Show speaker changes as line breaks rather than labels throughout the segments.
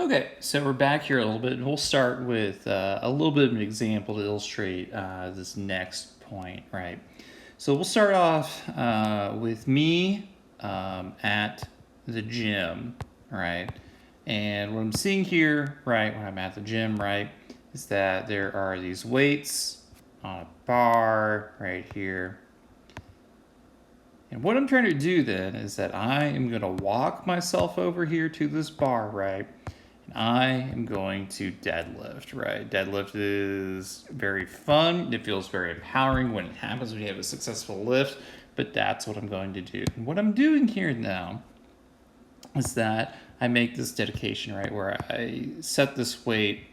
Okay, so we're back here a little bit, and we'll start with a little bit of an example to illustrate this next point, right? So we'll start off with me at the gym, right? And what I'm seeing here, right, when I'm at the gym, right, is that there are these weights on a bar right here. And what I'm trying to do then is that I am going to walk myself over here to this bar, right? And I am going to deadlift, right? Deadlift is very fun. It feels very empowering when it happens, when you have a successful lift, but that's what I'm going to do. And what I'm doing here now is that I make this dedication, right, where I set this weight,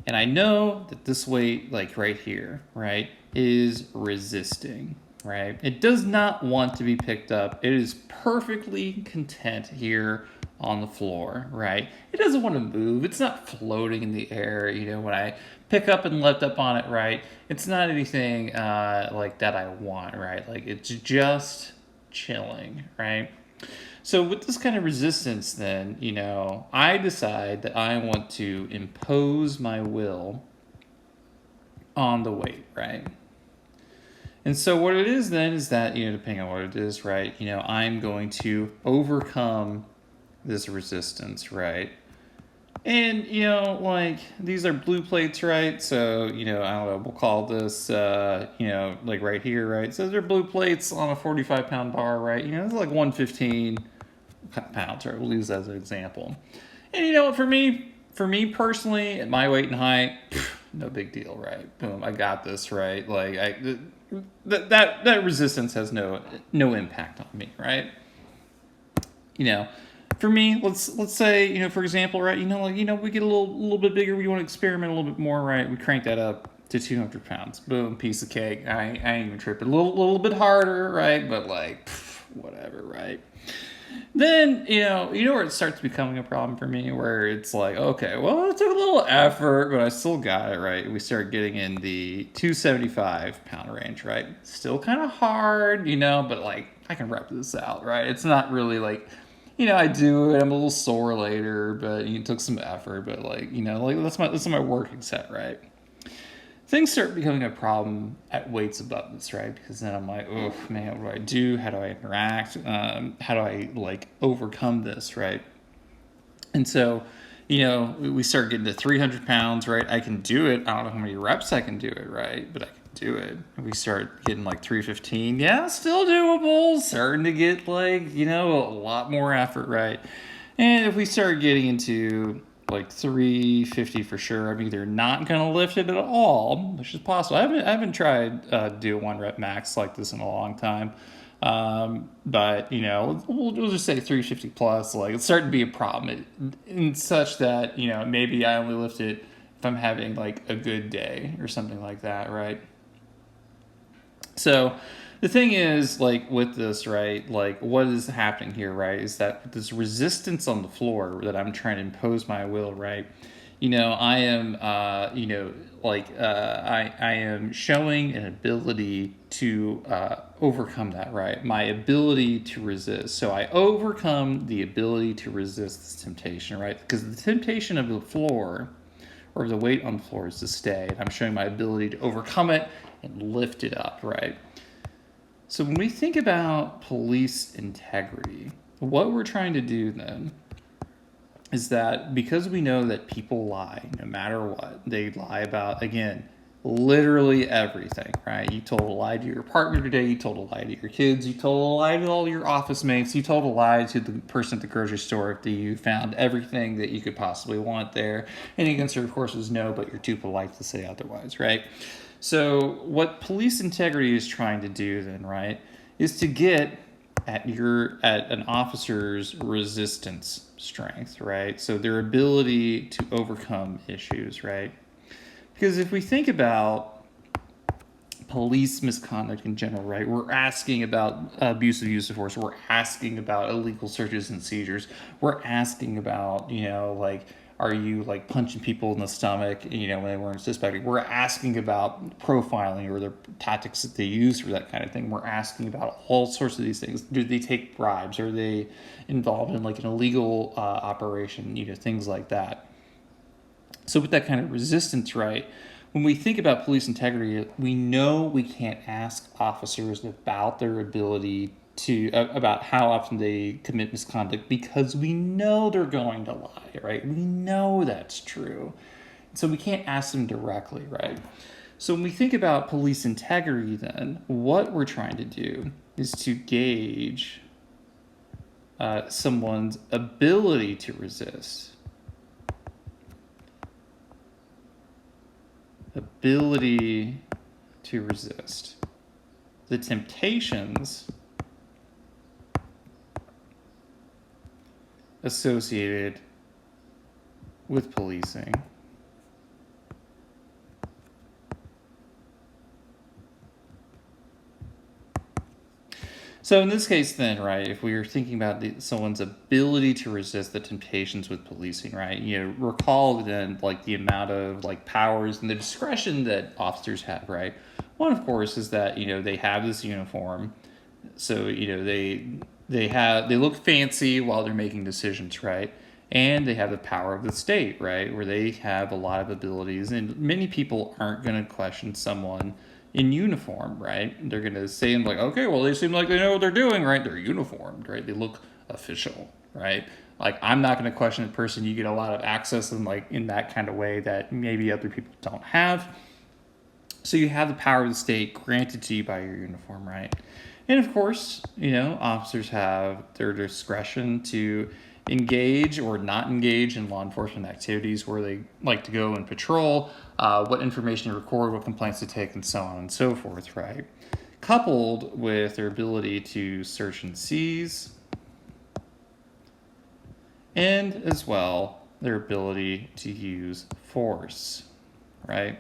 and I know that this weight, like right here, right, is resisting, right? It does not want to be picked up. It is perfectly content here on the floor, right? It doesn't want to move. It's not floating in the air. You know, when I pick up and lift up on it, right, it's not anything like that I want, right? Like it's just chilling, right? So with this kind of resistance, then, you know, I decide that I want to impose my will on the weight, right? And so what it is then is that, you know, depending on what it is, right, you know, I'm going to overcome this resistance, right? And, you know, like, these are blue plates, right? So, you know, I don't know, we'll call this, you know, like right here, right? So they're blue plates on a 45-pound bar, right? You know, it's like 115 pounds, right? We'll use that as an example. And, you know, for me personally, at my weight and height, no big deal, right? Boom, I got this, right? Like, that resistance has no impact on me, right? You know, for me, let's say, you know, for example, right, you know, like, you know, we get a little bit bigger, we want to experiment a little bit more, right? We crank that up to 200 pounds. Boom, piece of cake. I ain't even tripping. A little bit harder, right? But like, whatever, right? Then, you know where it starts becoming a problem for me, where it's like, okay, well, it took a little effort, but I still got it, right? We start getting in the 275-pound range, right? Still kind of hard, you know, but like, I can rep this out, right? It's not really like, you know, I do it, I'm a little sore later, but it took some effort, but like, you know, like that's my working set, right? Things start becoming a problem at weights above this, right? Because then I'm like, oh man, what do I do? How do I interact? How do I like overcome this, right? And so, you know, we start getting to 300 pounds, right? I can do it. I don't know how many reps I can do it, right? But I can do it. We start getting like 315. Yeah, still doable. Starting to get like, you know, a lot more effort, right? And if we start getting into like 350 for sure, I'm either not going to lift it at all, which is possible. I haven't tried do one rep max like this in a long time. But you know, we'll just say 350 plus. Like it's starting to be a problem, in such that, you know, maybe I only lift it if I'm having like a good day or something like that, right? So the thing is, like with this, right, like what is happening here, right, is that this resistance on the floor that I'm trying to impose my will, right, you know, I am, you know, like I am showing an ability to overcome that, right, my ability to resist. So I overcome the ability to resist this temptation, right, because the temptation of the floor or the weight on the floor is to stay, and I'm showing my ability to overcome it and lift it up, right? So when we think about police integrity, what we're trying to do then is that because we know that people lie no matter what, they lie about, again, literally everything, right? You told a lie to your partner today, you told a lie to your kids, you told a lie to all your office mates, you told a lie to the person at the grocery store if you found everything that you could possibly want there. And the answer, of course, is no, but you're too polite to say otherwise, right? So what police integrity is trying to do then, right, is to get at an officer's resistance strength, right? So their ability to overcome issues, right? Because if we think about police misconduct in general, right, we're asking about abusive use of force, we're asking about illegal searches and seizures, we're asking about, you know, like are you like punching people in the stomach, you know, when they weren't suspecting? We're asking about profiling or the tactics that they use for that kind of thing. We're asking about all sorts of these things. Do they take bribes? Are they involved in like an illegal operation? You know, things like that. So with that kind of resistance, right, when we think about police integrity, we know we can't ask officers about their ability to about how often they commit misconduct because we know they're going to lie, right? We know that's true. So we can't ask them directly, right? So when we think about police integrity, then what we're trying to do is to gauge someone's ability to resist. Ability to resist the temptations associated with policing. So in this case then, right, if we are thinking about someone's ability to resist the temptations with policing, right, you know, recall then like the amount of like powers and the discretion that officers have, right? One, of course, is that, you know, they have this uniform. So, you know, they look fancy while they're making decisions, right? And they have the power of the state, right? Where they have a lot of abilities, and many people aren't going to question someone in uniform, right? They're going to say, like, okay, well, they seem like they know what they're doing, right? They're uniformed, right? They look official, right? Like, I'm not going to question a person. You get a lot of access in, like, in that kind of way that maybe other people don't have. So you have the power of the state granted to you by your uniform, right? And of course, you know, officers have their discretion to engage or not engage in law enforcement activities where they like to go and patrol, what information to record, what complaints to take, and so on and so forth, right? Coupled with their ability to search and seize, and as well, their ability to use force, right?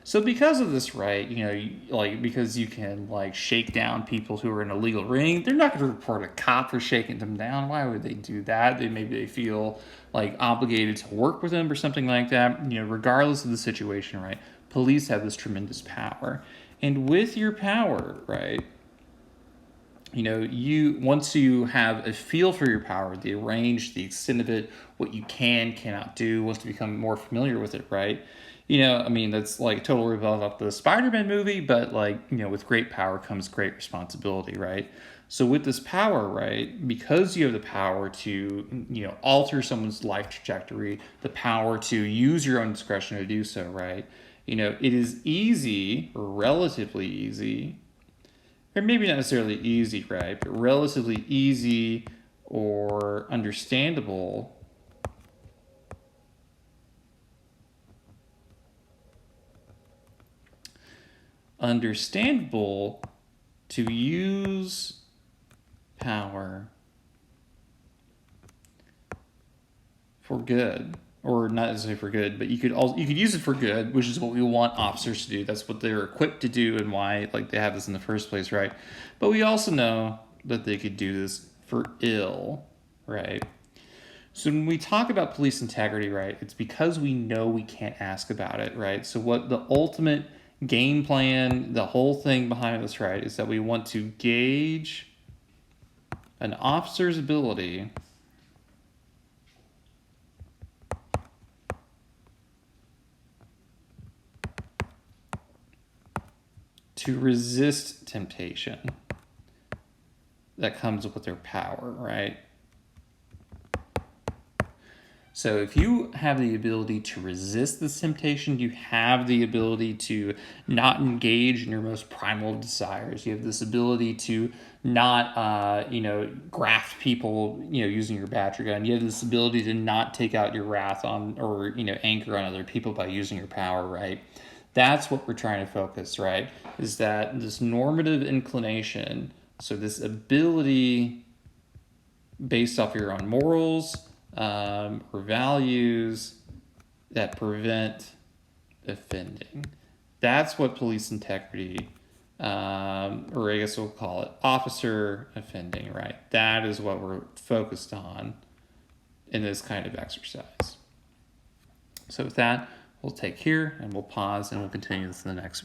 So because of this, right, you know, like because you can like shake down people who are in a legal ring, they're not going to report a cop for shaking them down. Why would they do that? Maybe they feel like obligated to work with them or something like that. You know, regardless of the situation, right? Police have this tremendous power, and with your power, right, you know, you once you have a feel for your power, the range, the extent of it, what you cannot do, once you become more familiar with it, right? You know, I mean, that's like total revolve off the Spider-Man movie, but like, you know, with great power comes great responsibility, right? So with this power, right, because you have the power to, you know, alter someone's life trajectory, the power to use your own discretion to do so, right? You know, it is easy, or relatively easy, or maybe not necessarily easy, right, but relatively easy or understandable to use power for good, or not necessarily for good, but you could use it for good, which is what we want officers to do. That's what they're equipped to do, and why like they have this in the first place, right? But we also know that they could do this for ill, right? So when we talk about police integrity, right, it's because we know we can't ask about it, right? So what the ultimate game plan, the whole thing behind this, right, is that we want to gauge an officer's ability to resist temptation that comes with their power, right? So if you have the ability to resist this temptation, you have the ability to not engage in your most primal desires. You have this ability to not, graft people, using your battery gun. You have this ability to not take out your wrath on or, anger on other people by using your power, right? That's what we're trying to focus, right? Is that this normative inclination, so this ability based off your own morals, or values that prevent offending. That's what police integrity, or I guess we'll call it officer offending, right? That is what we're focused on in this kind of exercise. So with that, we'll take here and we'll pause and we'll continue this in the next video.